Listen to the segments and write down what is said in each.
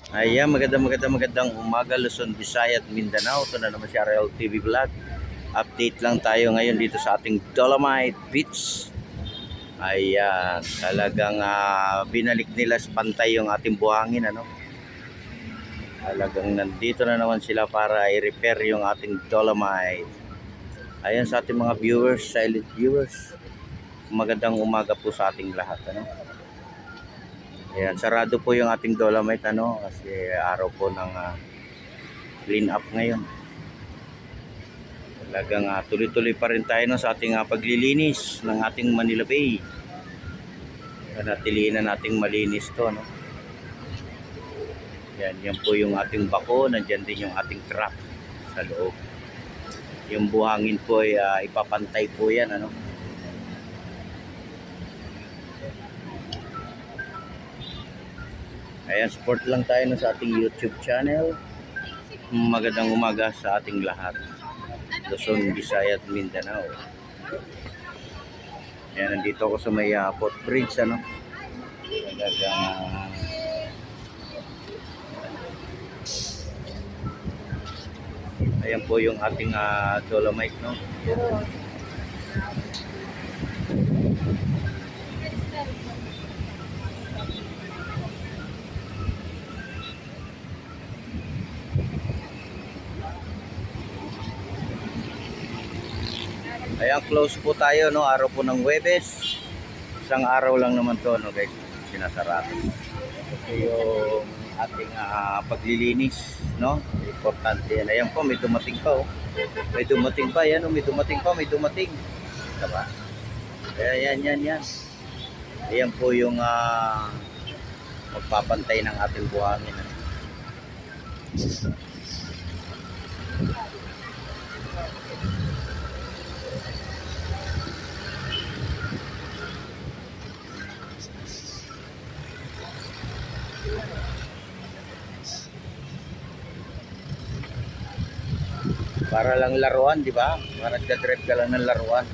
Ayan, magandang umaga Luzon, Visayas at Mindanao. Ito na naman si RL TV Vlog. Update lang tayo ngayon dito sa ating Dolomite Beach. Ayan, talagang binalik nila sa pantay yung ating buhangin, ano. Talagang nandito na naman sila para i-repair yung ating Dolomite. Ayan sa ating mga viewers, silent viewers. Magandang umaga po sa ating lahat, ano. Ayan, sarado po yung ating Dolomite, ano, kasi araw po ng clean up ngayon. Talagang tuloy-tuloy pa rin tayo sa ating paglilinis ng ating Manila Bay. Panatilihin na nating malinis to, no. Yan po yung ating bako, nandiyan din yung ating truck sa loob. Yung buhangin po ay ipapantay po yan, ano. Ayan, support lang tayo sa ating YouTube channel. Magandang umaga sa ating lahat. Luzon, Visayas at Mindanao. Ayan, nandito ako sa may footbridge, ano. Talagang ayan po yung ating Dolomite, no. Ayan, close po tayo, no, araw po ng Huwebes. Isang araw lang naman to, no, guys, sinasarado. Ito yung ating paglilinis, no. Importante yan. Ayan po, may dumating pa, oh. May dumating pa, yan, oh, may dumating pa, may dumating. Diba? Ayan, yan. Ayan po yung magpapantay ng ating buhangin. Para lang laruan, di ba? Para nagdadrive ka lang ng laruan.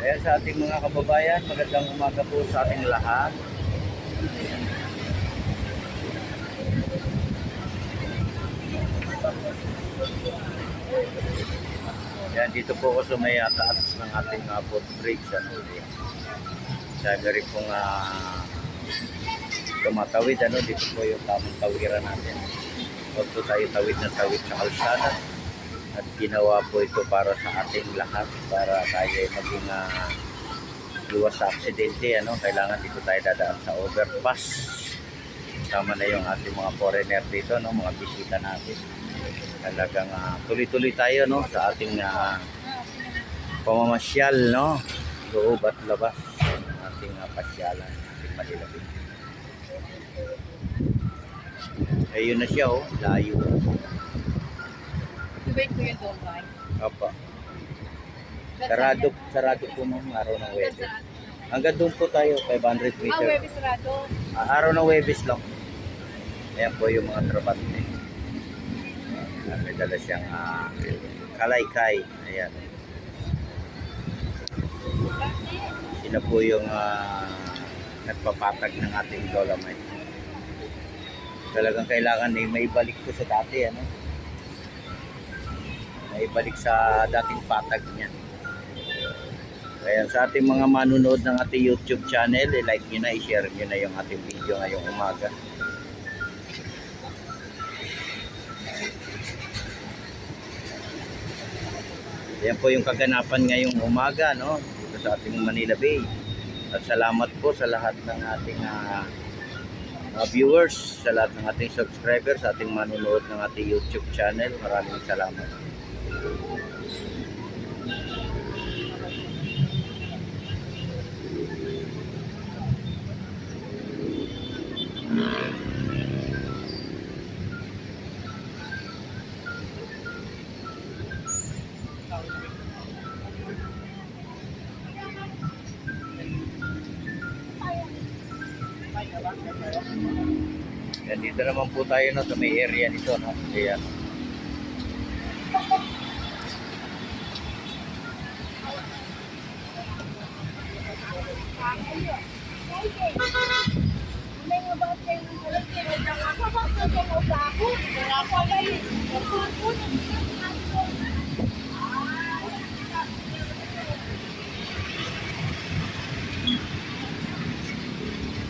Ayan sa ating mga kababayan, magandang umaga po sa ating lahat. Yan, dito po ako sa may taas ng ating footbridge, ano. Sabi rin pong tumatawid, ano, dito po yung tamang tawiran natin. Huwag po tayo tawid na tawid sa kalsada. At ginawa po ito para sa ating lahat, para tayo ay maging iwas sa aksidente, ano. Kailangan dito tayo dadaan sa overpass. Tama na yung ating mga foreigner dito, no, mga bisita natin. Talagang tuloy-tuloy tayo, no, sa ating pamamasyal, no, loob at labas ng ating pasyalan, ating Manila Bay. Ayun na siya, oh, layo. Wait ko yung Dolomite. Opo. Sarado po nung araw ng Webes. Hanggang doon po tayo, 500 meters. Webes sarado. Araw ng Webes lang. Ayan po yung mga trabante. May dala siyang kalaykay. Ayan. Sila po yung nagpapatag ng ating Dolomite. Talagang kailangan maibalik ko sa dati, ano. Maibalik sa dating patag niya. Ayan, sa ating mga manunood ng ating YouTube channel, i-like nyo na, i-share nyo na yung ating video ngayong umaga. Ayan po yung kaganapan ngayong umaga, no, dito sa ating Manila Bay. At salamat po sa lahat ng ating viewers, sa lahat ng ating subscribers, sa ating manunood ng ating YouTube channel. Maraming salamat. Yan, Dito naman po tayo no, sa may area nito. No? Ayan.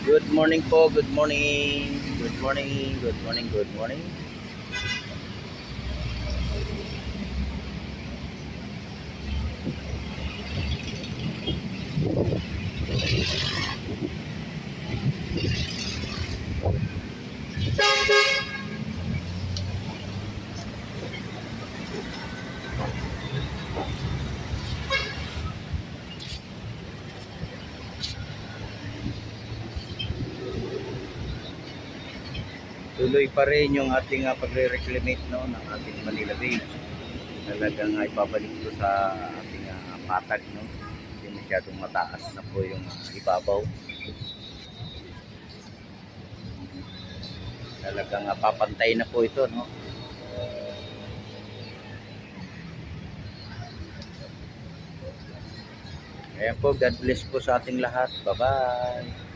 Good morning po, good morning. Good morning, good morning, good morning. Tuloy pa rin yung ating pagre-reclimate no, ng ating Manila Bay. Talagang ibabalik ito sa ating patag. No? Hindi masyadong mataas na po yung ibabaw. Talagang papantay na po ito. No? Ayan po, God bless po sa ating lahat. Bye-bye.